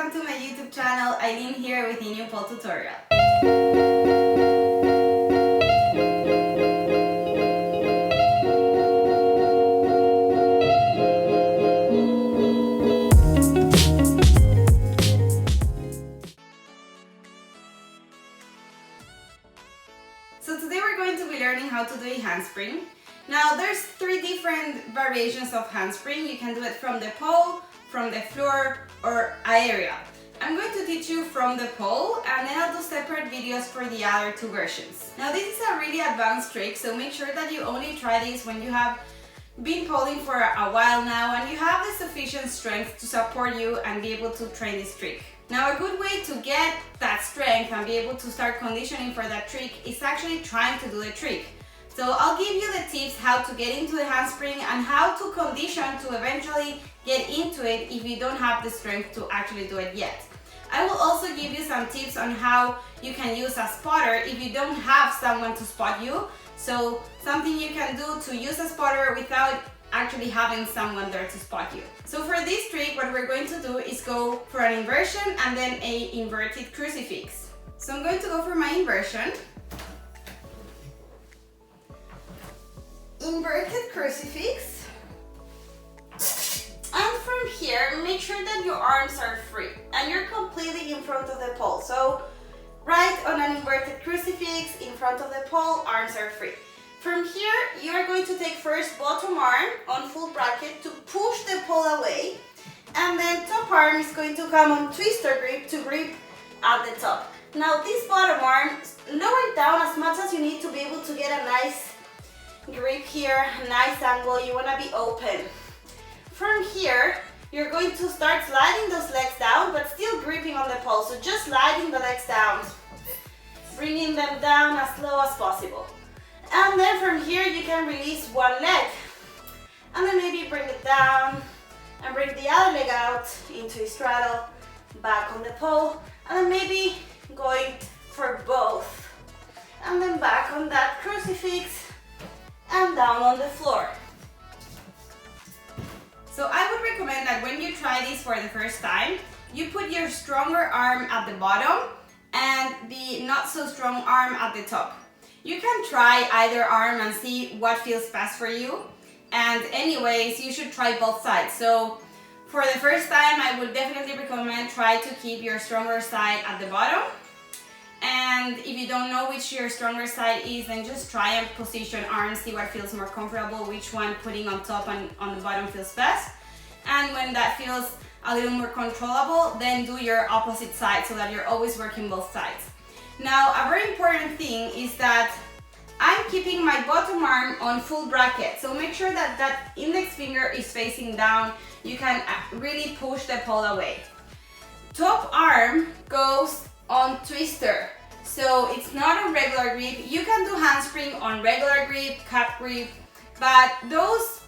welcome to my YouTube channel. Eileen here with a new pole tutorial. So today we're going to be learning how to do a handspring. Now there's 3 different variations of handspring. You can do it from the pole, from the floor, or aerial. I'm going to teach you from the pole, and then I'll do separate videos for the other 2 versions. Now this is a really advanced trick, so make sure that you only try this when you have been poling for a while now and you have the sufficient strength to support you and be able to train this trick. Now a good way to get that strength and be able to start conditioning for that trick is actually trying to do the trick. So I'll give you the tips how to get into the handspring and how to condition to eventually get into it if you don't have the strength to actually do it yet. I will also give you some tips on how you can use a spotter if you don't have someone to spot you. So something you can do to use a spotter without actually having someone there to spot you. So for this trick, what we're going to do is go for an inversion and then a inverted crucifix. So I'm going to go for my inversion. Inverted crucifix, and from here make sure that your arms are free and you're completely in front of the pole. So right on an inverted crucifix in front of the pole, arms are free. From here you are going to take first bottom arm on full bracket to push the pole away, and then top arm is going to come on twister grip to grip at the top. Now this bottom arm, lower it down as much as you need to be able to get a nice grip here, nice angle. You want to be open. From here you're going to start sliding those legs down but still gripping on the pole, so just sliding the legs down, bringing them down as low as possible. And then from here you can release one leg and then maybe bring it down and bring the other leg out into a straddle, back on the pole, and then maybe going for both and then back on that crucifix and down on the floor. So I would recommend that when you try this for the first time, you put your stronger arm at the bottom and the not so strong arm at the top. You can try either arm and see what feels best for you, and anyways you should try both sides. So for the first time I would definitely recommend try to keep your stronger side at the bottom. And if you don't know which your stronger side is, then just try and position arms, see what feels more comfortable, which one putting on top and on the bottom feels best. And when that feels a little more controllable, then do your opposite side so that you're always working both sides. Now a very important thing is that I'm keeping my bottom arm on full bracket, so make sure that that index finger is facing down. You can really push the pole away. Top arm goes on twister, so it's not a regular grip. You can do handspring on regular grip, cup grip, but those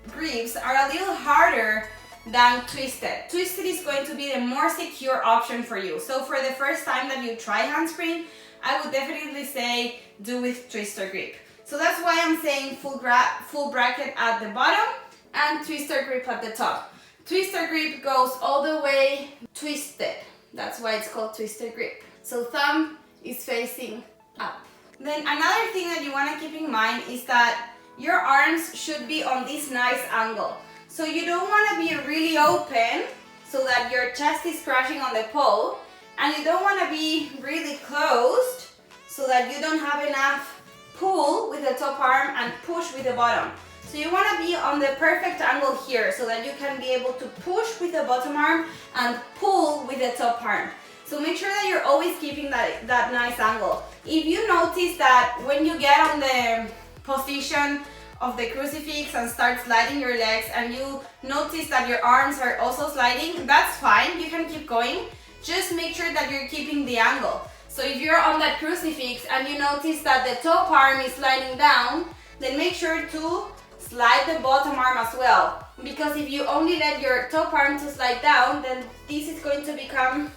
grips are a little harder than twisted. Twisted is going to be the more secure option for you. So for the first time that you try handspring, I would definitely say do with twister grip. So that's why I'm saying full bracket at the bottom and twister grip at the top. Twister grip goes all the way twisted. That's why it's called twister grip. So thumb is facing up. Then another thing that you want to keep in mind is that your arms should be on this nice angle. So you don't want to be really open so that your chest is crashing on the pole, and you don't want to be really closed so that you don't have enough pull with the top arm and push with the bottom. So you want to be on the perfect angle here so that you can be able to push with the bottom arm and pull with the top arm. So make sure that you're always keeping that nice angle. If you notice that when you get on the position of the crucifix and start sliding your legs and you notice that your arms are also sliding, that's fine, you can keep going. Just make sure that you're keeping the angle. So if you're on that crucifix and you notice that the top arm is sliding down, then make sure to slide the bottom arm as well, because if you only let your top arm to slide down, then this is going to become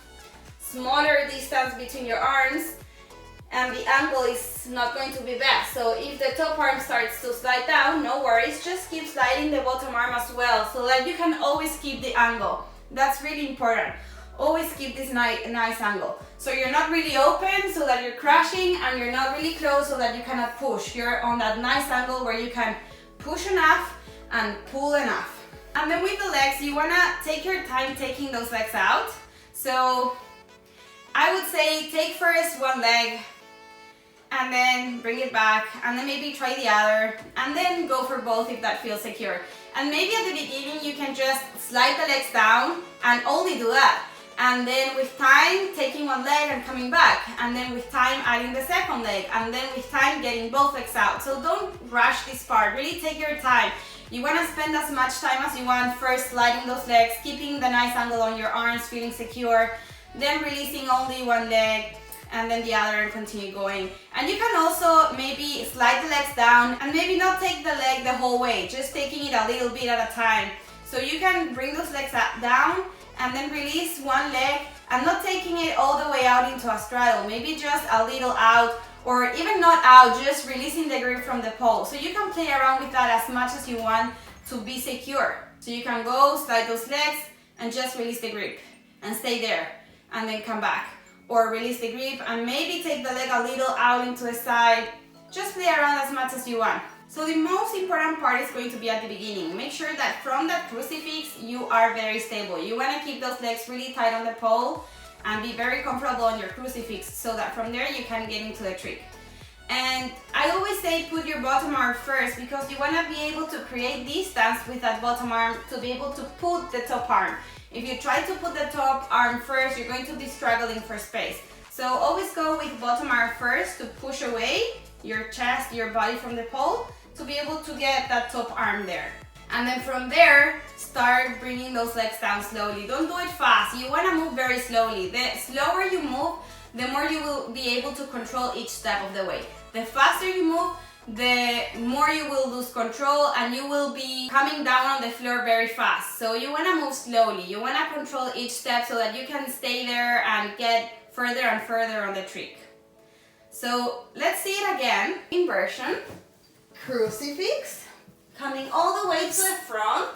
smaller distance between your arms and the angle is not going to be best. So if the top arm starts to slide down, no worries, just keep sliding the bottom arm as well so that you can always keep the angle. That's really important. always keep this nice angle. So you're not really open so that you're crashing, and you're not really close so that you cannot push. You're on that nice angle where you can push enough and pull enough. And then with the legs, you wanna take your time taking those legs out. So I would say take first one leg, and then bring it back, and then maybe try the other, and then go for both if that feels secure. And maybe at the beginning you can just slide the legs down and only do that. And then with time, taking one leg and coming back. And then with time, adding the second leg. And then with time, getting both legs out. So don't rush this part, really take your time. You wanna spend as much time as you want first sliding those legs, keeping the nice angle on your arms, feeling secure, then releasing only one leg, and then the other, and continue going. And you can also maybe slide the legs down and maybe not take the leg the whole way, just taking it a little bit at a time. So you can bring those legs down and then release one leg and not taking it all the way out into a straddle, maybe just a little out, or even not out, just releasing the grip from the pole. So you can play around with that as much as you want to be secure. So you can go slide those legs and just release the grip and stay there, and then come back. Or release the grip and maybe take the leg a little out into the side. Just play around as much as you want. So the most important part is going to be at the beginning. Make sure that from that crucifix you are very stable. You want to keep those legs really tight on the pole and be very comfortable on your crucifix, so that from there you can get into the trick. And I always say put your bottom arm first, because you want to be able to create distance with that bottom arm to be able to put the top arm. If you try to put the top arm first, you're going to be struggling for space. So always go with bottom arm first to push away your chest, your body from the pole, to be able to get that top arm there. And then from there, start bringing those legs down slowly. Don't do it fast. You want to move very slowly. The slower you move, the more you will be able to control each step of the way. The faster you move, the more you will lose control, and you will be coming down on the floor very fast. So you want to move slowly. You want to control each step so that you can stay there and get further and further on the trick. So let's see it again. Inversion, crucifix, coming all the way to the front,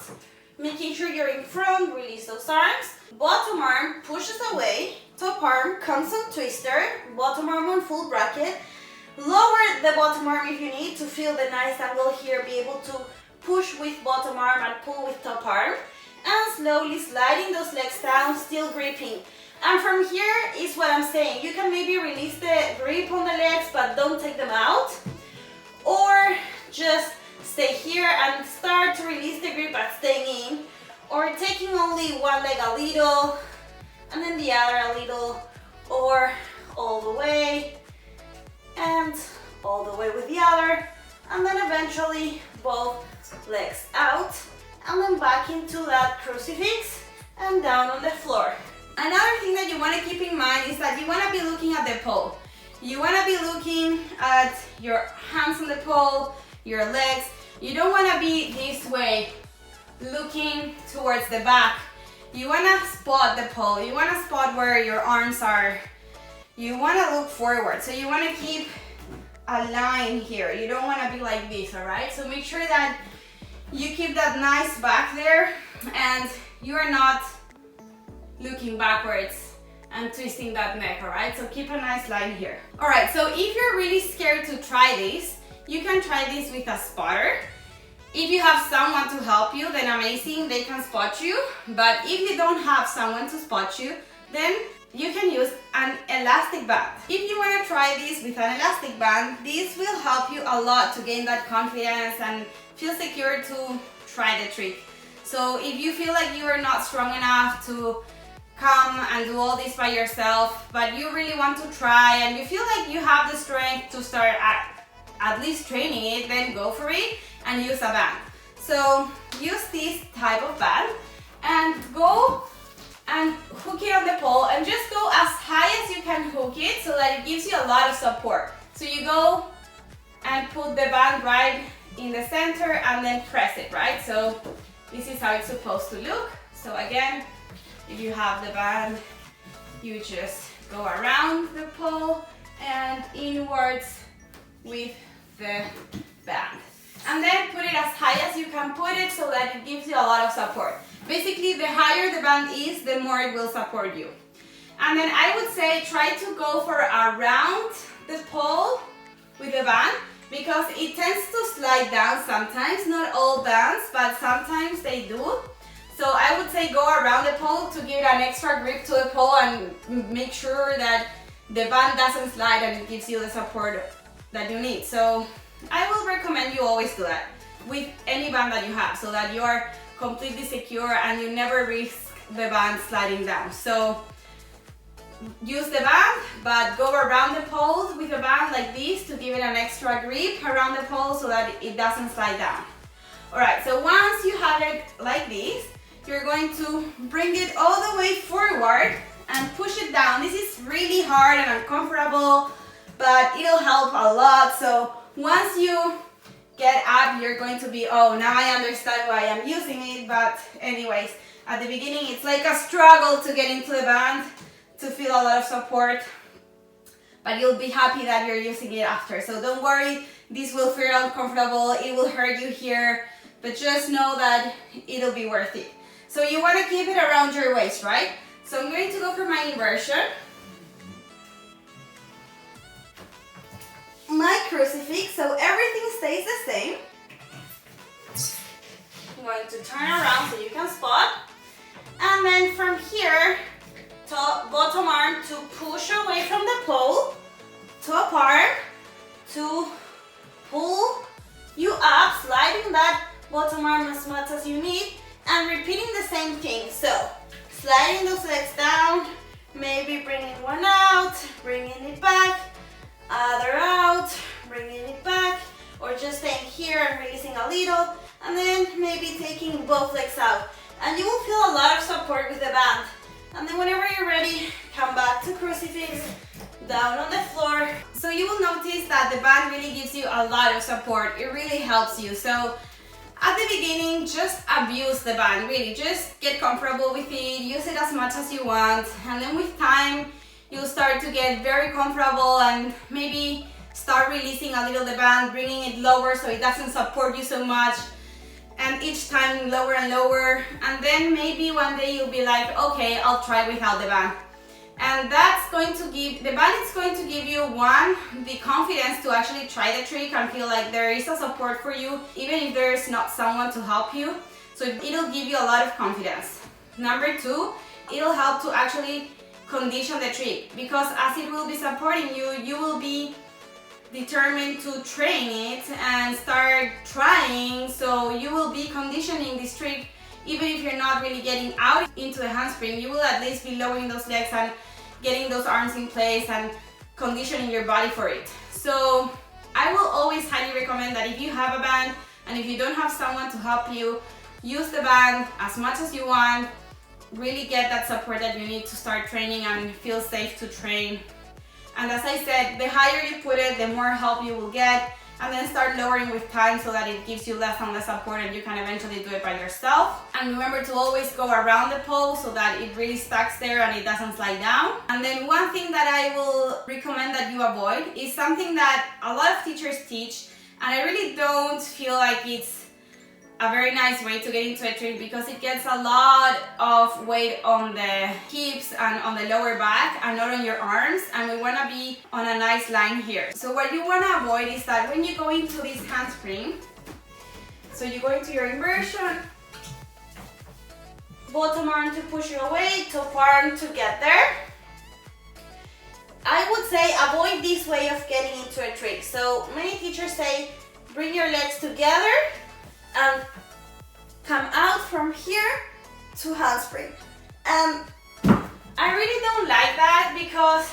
making sure you're in front, release those arms. Bottom arm pushes away, top arm comes on twister, bottom arm on full bracket. Lower the bottom arm if you need to feel the nice angle here, be able to push with bottom arm and pull with top arm. And slowly sliding those legs down, still gripping. And from here is what I'm saying. You can maybe release the grip on the legs, but don't take them out. Or just stay here and start to release the grip but staying in. Or taking only one leg a little, and then the other a little, or all the way, and all the way with the other, and then eventually both legs out, and then back into that crucifix and down on the floor. Another thing that you want to keep in mind is that you want to be looking at the pole. You want to be looking at your hands on the pole, your legs. You don't want to be this way, looking towards the back. You want to spot the pole. You want to spot where your arms are. You want to look forward. So you want to keep a line here. You don't want to be like this, all right? So make sure that you keep that nice back there and you are not looking backwards and twisting that neck, all right? So keep a nice line here. All right, so if you're really scared to try this, you can try this with a spotter. If you have someone to help you, then amazing, they can spot you. But if you don't have someone to spot you, then you can use an elastic band. If you want to try this with an elastic band, this will help you a lot to gain that confidence and feel secure to try the trick. So if you feel like you are not strong enough to come and do all this by yourself, but you really want to try and you feel like you have the strength to start at least training it, then go for it and use a band. So use this type of band and go and hook it on the pole and just go as high as you can hook it so that it gives you a lot of support. So you go and put the band right in the center and then press it, right? So this is how it's supposed to look. So again, if you have the band, you just go around the pole and inwards with the band. And then put it as high as you can put it so that it gives you a lot of support. Basically, the higher the band is, the more it will support you. And then I would say try to go for around the pole with the band, because it tends to slide down sometimes, not all bands, but sometimes they do. So I would say go around the pole to give it an extra grip to the pole and make sure that the band doesn't slide and it gives you the support that you need. So I will recommend you always do that with any band that you have, so that you are completely secure and you never risk the band sliding down. So use the band, but go around the pole with the band like this to give it an extra grip around the pole so that it doesn't slide down. Alright, so once you have it like this, you're going to bring it all the way forward and push it down. This is really hard and uncomfortable, but it'll help a lot. So once you get up, you're going to be, oh, now I understand why I'm using it. But anyways, at the beginning, it's like a struggle to get into the band, to feel a lot of support, but you'll be happy that you're using it after. So don't worry, this will feel uncomfortable, it will hurt you here, but just know that it'll be worth it. So you want to keep it around your waist, right? So I'm going to go for my inversion. My crucifix, so everything stays the same. I'm going to turn around so you can spot. And then from here, bottom arm to push away from the pole, top arm to pull you up, sliding that bottom arm as much as you need, and repeating the same thing. So sliding those legs down, maybe bringing one out, bringing it back, other out, bringing it back, or just staying here and releasing a little, and then maybe taking both legs out. And you will feel a lot of support with the band. And then whenever you're ready, come back to crucifix, down on the floor. So you will notice that the band really gives you a lot of support. It really helps you. So at the beginning, just abuse the band, really. Just get comfortable with it, use it as much as you want. And then with time, you'll start to get very comfortable and maybe start releasing a little the band, bringing it lower so it doesn't support you so much. And each time lower and lower, and then maybe one day you'll be like, okay, I'll try without the band. And that's going to give, the band is going to give you, one, the confidence to actually try the trick and feel like there is a support for you, even if there's not someone to help you. So it'll give you a lot of confidence. Number two, it'll help to actually condition the trick, because as it will be supporting you, you will be determined to train it and start trying. So you will be conditioning this trick. Even if you're not really getting out into the handspring, you will at least be lowering those legs and getting those arms in place and conditioning your body for it. So I will always highly recommend that if you have a band and if you don't have someone to help you, use the band as much as you want. Really get that support that you need to start training and feel safe to train. And as I said, the higher you put it, the more help you will get, and then start lowering with time so that it gives you less and less support and you can eventually do it by yourself. And remember to always go around the pole so that it really stacks there and it doesn't slide down. And then one thing that I will recommend that you avoid is something that a lot of teachers teach, and I really don't feel like it's a very nice way to get into a trick, because it gets a lot of weight on the hips and on the lower back and not on your arms, and we want to be on a nice line here. So what you want to avoid is that when you go into this handspring, so you go into your inversion, bottom arm to push you away, top arm to get there. I would say avoid this way of getting into a trick. So many teachers say bring your legs together and come out from here to handspring. I really don't like that, because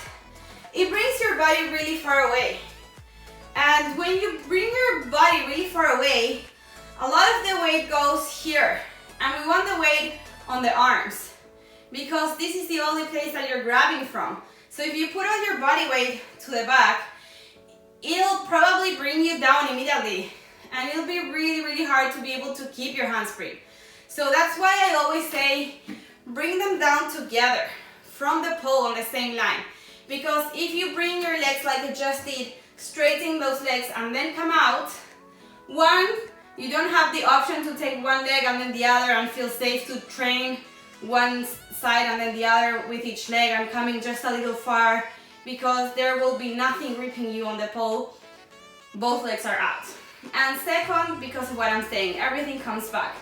it brings your body really far away. And when you bring your body really far away, a lot of the weight goes here. And we want the weight on the arms, because this is the only place that you're grabbing from. So if you put all your body weight to the back, it'll probably bring you down immediately. And it'll be really, really hard to be able to keep your handspring. So that's why I always say, bring them down together from the pole on the same line. Because if you bring your legs like I just did, straighten those legs and then come out, One, you don't have the option to take one leg and then the other and feel safe to train one side and then the other with each leg and coming just a little far, because there will be nothing gripping you on the pole. Both legs are out. And second, because of what I'm saying, everything comes back.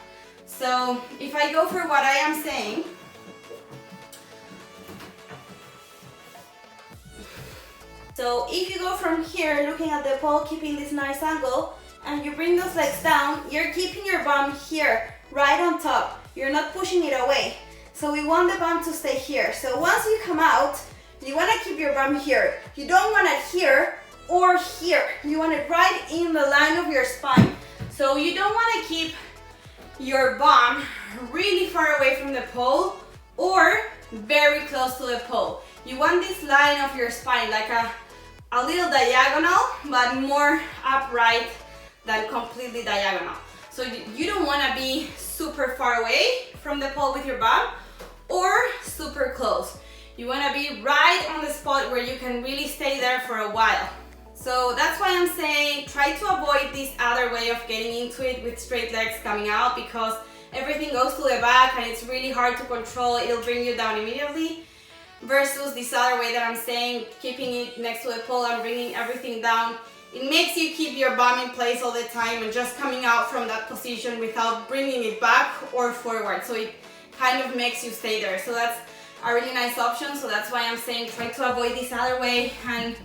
So if I go for what I am saying, so if you go from here looking at the pole, keeping this nice angle, and you bring those legs down, you're keeping your bum here, right on top. You're not pushing it away. So we want the bum to stay here. So once you come out, you want to keep your bum here. You don't want it here or here. You want it right in the line of your spine. So you don't want to keep your bum really far away from the pole or very close to the pole. You want this line of your spine like a little diagonal, but more upright than completely diagonal. So you don't want to be super far away from the pole with your bum or super close. You want to be right on the spot where you can really stay there for a while. So that's why I'm saying try to avoid this other way of getting into it with straight legs coming out, because everything goes to the back and it's really hard to control. It'll bring you down immediately. Versus this other way that I'm saying, keeping it next to the pole and bringing everything down. It makes you keep your bum in place all the time and just coming out from that position without bringing it back or forward. So it kind of makes you stay there. So that's a really nice option. So that's why I'm saying try to avoid this other way and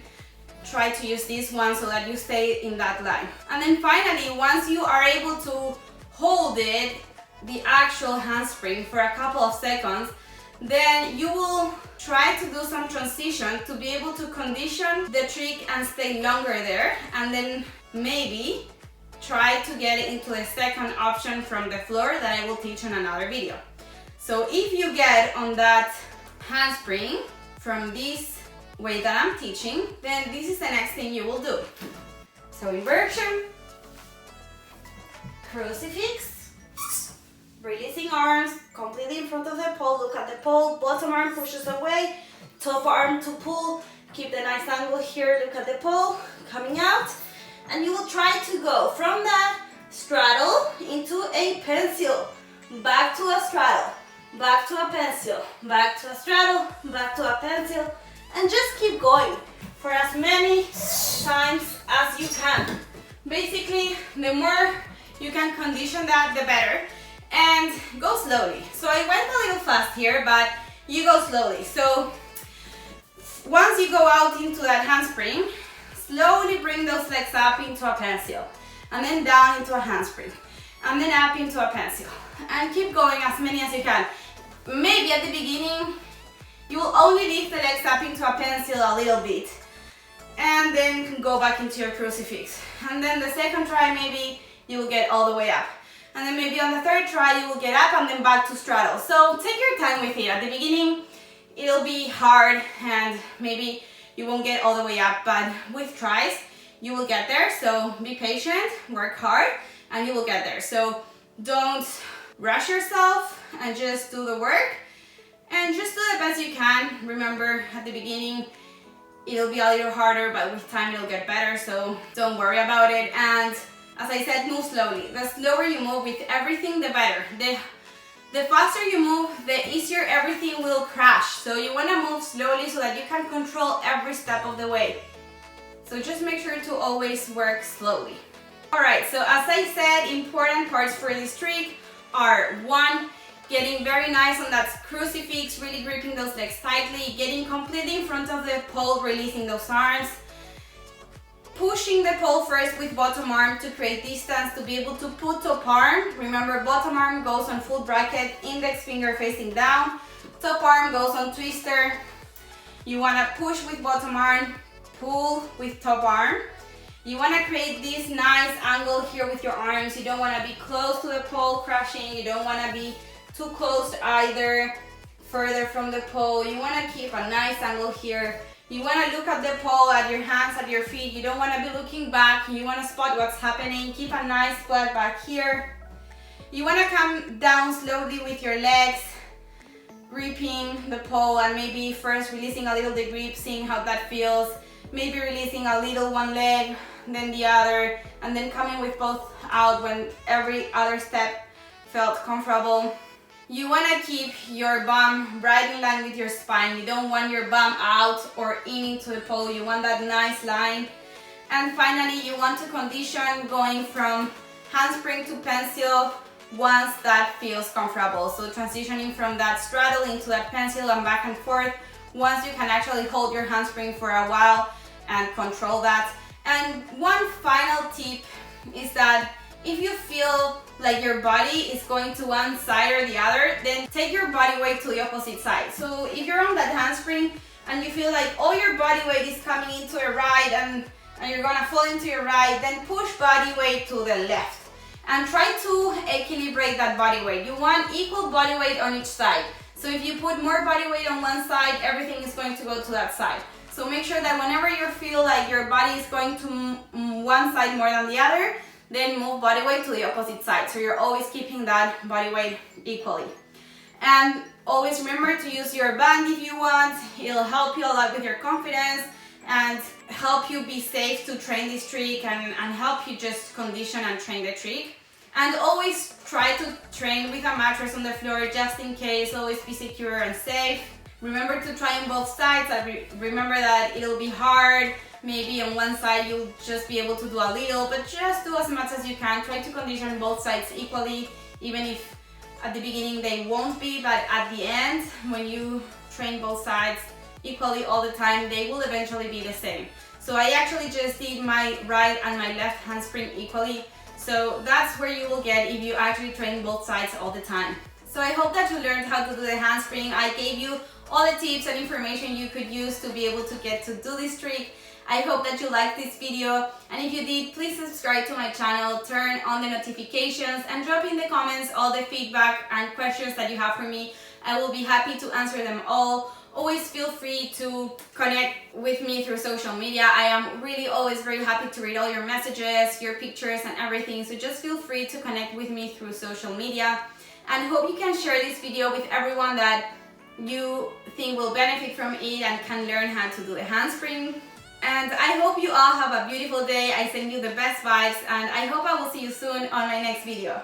try to use this one so that you stay in that line. And then finally, once you are able to hold it, the actual handspring, for a couple of seconds, then you will try to do some transition to be able to condition the trick and stay longer there, and then maybe try to get it into the second option from the floor that I will teach in another video. So if you get on that handspring from this way that I'm teaching, then this is the next thing you will do. So inversion, crucifix, releasing arms completely in front of the pole. Look at the pole, bottom arm pushes away, top arm to pull, keep the nice angle here, look at the pole, coming out, and you will try to go from that straddle into a pencil, back to a straddle, back to a pencil, back to a straddle, back to a pencil, and just keep going for as many times as you can. Basically, the more you can condition that, the better. And go slowly. So I went a little fast here, but you go slowly. So once you go out into that handspring, slowly bring those legs up into a pencil, and then down into a handspring, and then up into a pencil, and keep going as many as you can. Maybe at the beginning you will only lift the legs up into a pencil a little bit, and then go back into your crucifix. And then the second try, maybe you will get all the way up. And then maybe on the third try you will get up and then back to straddle. So take your time with it. At the beginning it'll be hard and maybe you won't get all the way up, but with tries you will get there. So be patient, work hard, and you will get there. So don't rush yourself and just do the work and just do the best you can. Remember, at the beginning it'll be a little harder, but with time it'll get better, so don't worry about it. And as I said, move slowly. The slower you move with everything, the better. The faster you move, the easier everything will crash. So you want to move slowly so that you can control every step of the way. So just make sure to always work slowly. Alright, so as I said, important parts for this trick are: 1, getting very nice on that crucifix, really gripping those legs tightly, getting completely in front of the pole, releasing those arms, pushing the pole first with bottom arm to create distance to be able to put top arm. Remember, bottom arm goes on full bracket, index finger facing down, top arm goes on twister. You want to push with bottom arm, pull with top arm. You want to create this nice angle here with your arms. You don't want to be close to the pole crashing. You don't want to be too close either, further from the pole. You want to keep a nice angle here. You want to look at the pole, at your hands, at your feet. You don't want to be looking back. You want to spot what's happening. Keep a nice spot back here. You want to come down slowly with your legs, gripping the pole, and maybe first releasing a little the grip, seeing how that feels. Maybe releasing a little one leg, then the other, and then coming with both out when every other step felt comfortable. You want to keep your bum right in line with your spine. You don't want your bum out or in into the pole. You want that nice line. And finally, you want to condition going from handspring to pencil once that feels comfortable. So transitioning from that straddle into that pencil and back and forth once you can actually hold your handspring for a while and control that. And one final tip is that if you feel like your body is going to one side or the other, then take your body weight to the opposite side. So if you're on that handspring and you feel like all your body weight is coming into a right and you're gonna fall into your right, then push body weight to the left and try to equilibrate that body weight. You want equal body weight on each side. So if you put more body weight on one side, everything is going to go to that side. So make sure that whenever you feel like your body is going to one side more than the other, then move body weight to the opposite side. So you're always keeping that body weight equally. And always remember to use your band if you want. It'll help you a lot with your confidence and help you be safe to train this trick and help you just condition and train the trick. And always try to train with a mattress on the floor just in case. Always be secure and safe. Remember to try on both sides. Remember that it'll be hard. Maybe on one side you'll just be able to do a little, but just do as much as you can. Try to condition both sides equally, even if at the beginning they won't be, but at the end, when you train both sides equally all the time, they will eventually be the same. So I actually just did my right and my left handspring equally. So that's where you will get if you actually train both sides all the time. So I hope that you learned how to do the handspring. I gave you all the tips and information you could use to be able to get to do this trick. I hope that you liked this video, and if you did, please subscribe to my channel, turn on the notifications, and drop in the comments all the feedback and questions that you have for me. I will be happy to answer them all. Always feel free to connect with me through social media. I am really always very happy to read all your messages, your pictures, and everything, so just feel free to connect with me through social media. And hope you can share this video with everyone that you think will benefit from it and can learn how to do the handspring. And I hope you all have a beautiful day. I send you the best vibes, and I hope I will see you soon on my next video.